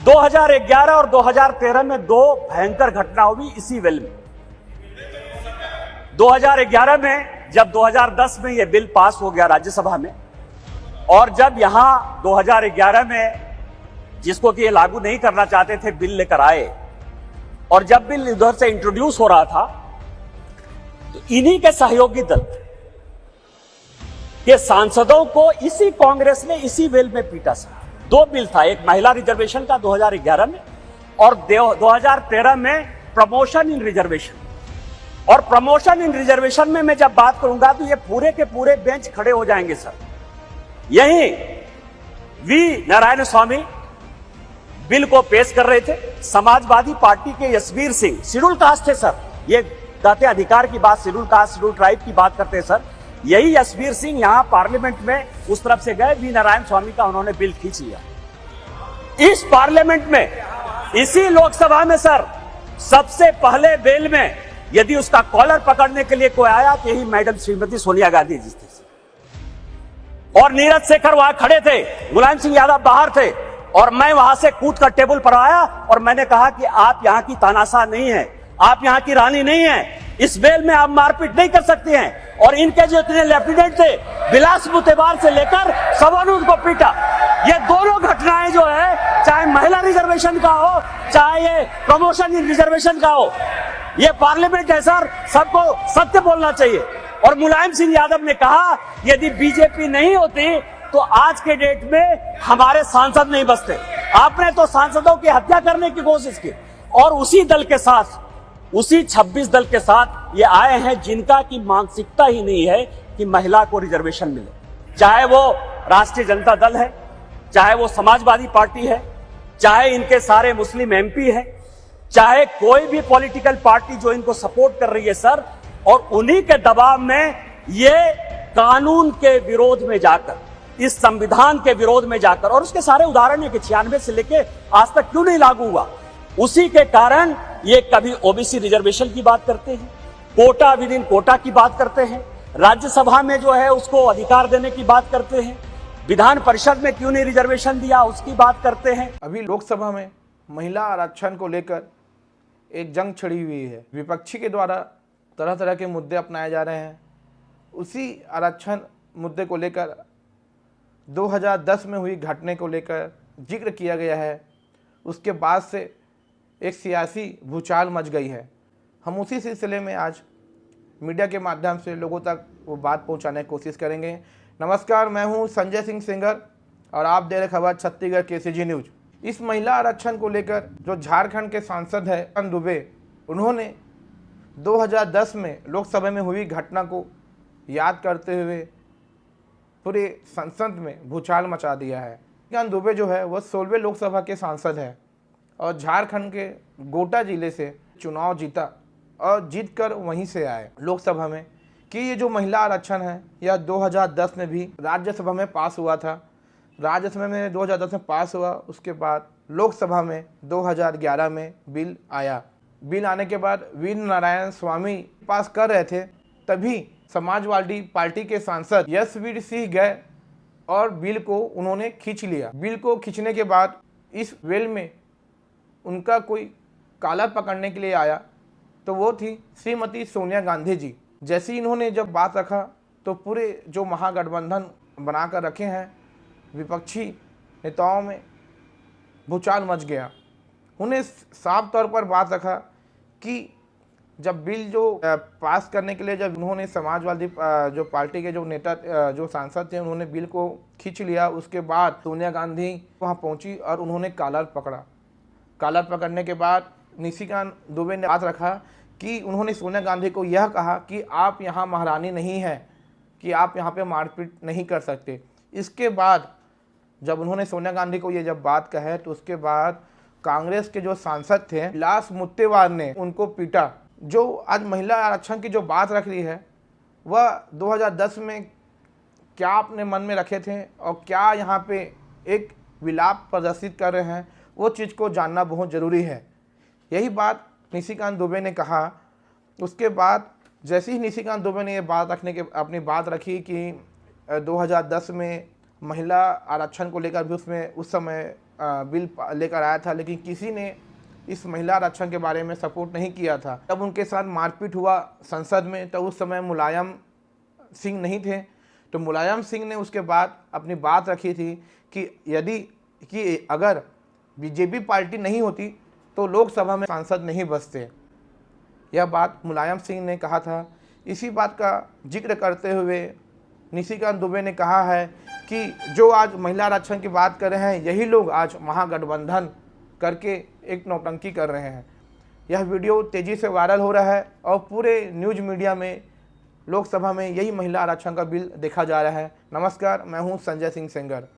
2011 और 2013 में दो भयंकर घटना हुई इसी बिल में। 2011 में जब 2010 में यह बिल पास हो गया राज्यसभा में, और जब यहां 2011 में जिसको कि ये लागू नहीं करना चाहते थे बिल लेकर आए, और जब बिल इधर से इंट्रोड्यूस हो रहा था तो इन्हीं के सहयोगी दल के सांसदों को इसी कांग्रेस ने इसी बिल में पीटा सर। दो बिल था, एक महिला रिजर्वेशन का 2011 में और 2013 में प्रमोशन इन रिजर्वेशन। और प्रमोशन इन रिजर्वेशन में मैं जब बात करूंगा तो ये पूरे के पूरे बेंच खड़े हो जाएंगे सर। यही वी नारायण स्वामी बिल को पेश कर रहे थे, समाजवादी पार्टी के यशवीर सिंह, शेड्यूल कास्ट थे सर, ये कहते अधिकार की बात, शेड्यूल कास्ट शेड्यूल ट्राइब की बात करते हैं सर। यही यशवीर सिंह यहां पार्लियामेंट में उस तरफ से गए, वी नारायण स्वामी का उन्होंने बिल खींच लिया। इस पार्लियामेंट में, इसी लोकसभा में सर, सबसे पहले बिल में यदि उसका कॉलर पकड़ने के लिए कोई आया तो यही मैडम श्रीमती सोनिया गांधी जी थी और नीरज शेखर वहां खड़े थे, मुलायम सिंह यादव बाहर थे, और मैं वहां से कूद कर टेबल पर आया और मैंने कहा कि आप यहां की तानाशाह नहीं है, आप यहां की रानी नहीं है, इस बेल में आप मारपीट नहीं कर सकते हैं। और इनके जो इतने लेफ्टिनेंट थे, बिलास मुतेबार से लेकर सबने उनको पीटा। ये दोनों घटनाएं जो है, चाहे महिला रिजर्वेशन का हो, चाहे ये प्रमोशन इन रिजर्वेशन का हो, ये पार्लियामेंट है सर, सबको सत्य बोलना चाहिए। और मुलायम सिंह यादव ने कहा यदि बीजेपी नहीं होती तो आज के डेट में हमारे सांसद नहीं बचते। आपने तो सांसदों की हत्या करने की कोशिश की, और उसी दल के साथ, उसी 26 दल के साथ ये आए हैं जिनका की मानसिकता ही नहीं है कि महिला को रिजर्वेशन मिले। चाहे वो राष्ट्रीय जनता दल है, चाहे वो समाजवादी पार्टी है, चाहे इनके सारे मुस्लिम एमपी है, चाहे कोई भी पॉलिटिकल पार्टी जो इनको सपोर्ट कर रही है सर, और उन्हीं के दबाव में ये कानून के विरोध में जाकर, इस संविधान के विरोध में जाकर, और उसके सारे उदाहरण है कि 96 से लेके आज तक क्यों नहीं लागू हुआ, उसी के कारण ये कभी ओबीसी रिजर्वेशन की बात करते हैं, कोटा विद इन कोटा की बात करते हैं, राज्यसभा में जो है उसको अधिकार देने की बात करते हैं, विधान परिषद में क्यों नहीं रिजर्वेशन दिया उसकी बात करते हैं। अभी लोकसभा में महिला आरक्षण को लेकर एक जंग छिड़ी हुई है। विपक्षी के द्वारा तरह तरह के मुद्दे अपनाए जा रहे हैं। उसी आरक्षण मुद्दे को लेकर 2010 में हुई घटने को लेकर जिक्र किया गया है। उसके बाद से एक सियासी भूचाल मच गई है। हम उसी सिलसिले में आज मीडिया के माध्यम से लोगों तक वो बात पहुंचाने की कोशिश करेंगे। नमस्कार, मैं हूं संजय सिंह सेंगर और आप दे रहे खबर छत्तीसगढ़ केसीजी न्यूज। इस महिला आरक्षण को लेकर जो झारखंड के सांसद है अन दुबे, उन्होंने 2010 में लोकसभा में हुई घटना को याद करते हुए पूरे संसद में भूचाल मचा दिया है। अन दुबे जो है वह 16वें लोकसभा के सांसद है और झारखंड के गोटा जिले से चुनाव जीता और जीतकर वहीं से आए लोकसभा में कि ये जो महिला आरक्षण है यह 2010 में भी राज्यसभा में पास हुआ था। राज्यसभा में 2010 में पास हुआ, उसके बाद लोकसभा में 2011 में बिल आया। बिल आने के बाद वी नारायण स्वामी पास कर रहे थे, तभी समाजवादी पार्टी के सांसद यशवीर सिंह गए और बिल को उन्होंने खींच लिया। बिल को खींचने के बाद इस बिल में उनका कोई कालर पकड़ने के लिए आया तो वो थी श्रीमती सोनिया गांधी जी। जैसे ही इन्होंने जब बात रखा तो पूरे जो महागठबंधन बनाकर रखे हैं विपक्षी नेताओं में भूचाल मच गया। उन्हें साफ तौर पर बात रखा कि जब बिल जो पास करने के लिए जब उन्होंने समाजवादी जो पार्टी के जो नेता जो सांसद थे उन्होंने बिल को खींच लिया, उसके बाद सोनिया गांधी वहां पहुंची और उन्होंने कालर पकड़ा। कालर पकड़ने के बाद निशिकांत दुबे ने बात रखा कि उन्होंने सोनिया गांधी को यह कहा कि आप यहाँ महारानी नहीं हैं, कि आप यहाँ पे मारपीट नहीं कर सकते। इसके बाद जब उन्होंने सोनिया गांधी को ये जब बात कहे तो उसके बाद कांग्रेस के जो सांसद थे बिलास मुत्तेवार ने उनको पीटा। जो आज महिला आरक्षण की जो बात रख रही है वह 2010 में क्या अपने मन में रखे थे और क्या यहाँ पे एक विलाप प्रदर्शित कर रहे हैं, वो चीज़ को जानना बहुत ज़रूरी है। यही बात निशिकांत दुबे ने कहा। उसके बाद जैसे ही निशिकांत दुबे ने ये बात अपनी बात रखी कि 2010 में महिला आरक्षण को लेकर भी उसमें उस समय बिल लेकर आया था, लेकिन किसी ने इस महिला आरक्षण के बारे में सपोर्ट नहीं किया था। तब उनके साथ मारपीट हुआ संसद में, तो उस समय मुलायम सिंह नहीं थे, तो मुलायम सिंह ने उसके बाद अपनी बात रखी थी कि अगर बीजेपी पार्टी नहीं होती तो लोकसभा में सांसद नहीं बचते। यह बात मुलायम सिंह ने कहा था। इसी बात का जिक्र करते हुए निशिकांत दुबे ने कहा है कि जो आज महिला आरक्षण की बात कर रहे हैं, यही लोग आज महागठबंधन करके एक नौटंकी कर रहे हैं। यह वीडियो तेज़ी से वायरल हो रहा है और पूरे न्यूज़ मीडिया में लोकसभा में यही महिला आरक्षण का बिल देखा जा रहा है। नमस्कार, मैं हूं संजय सिंह सेंगर।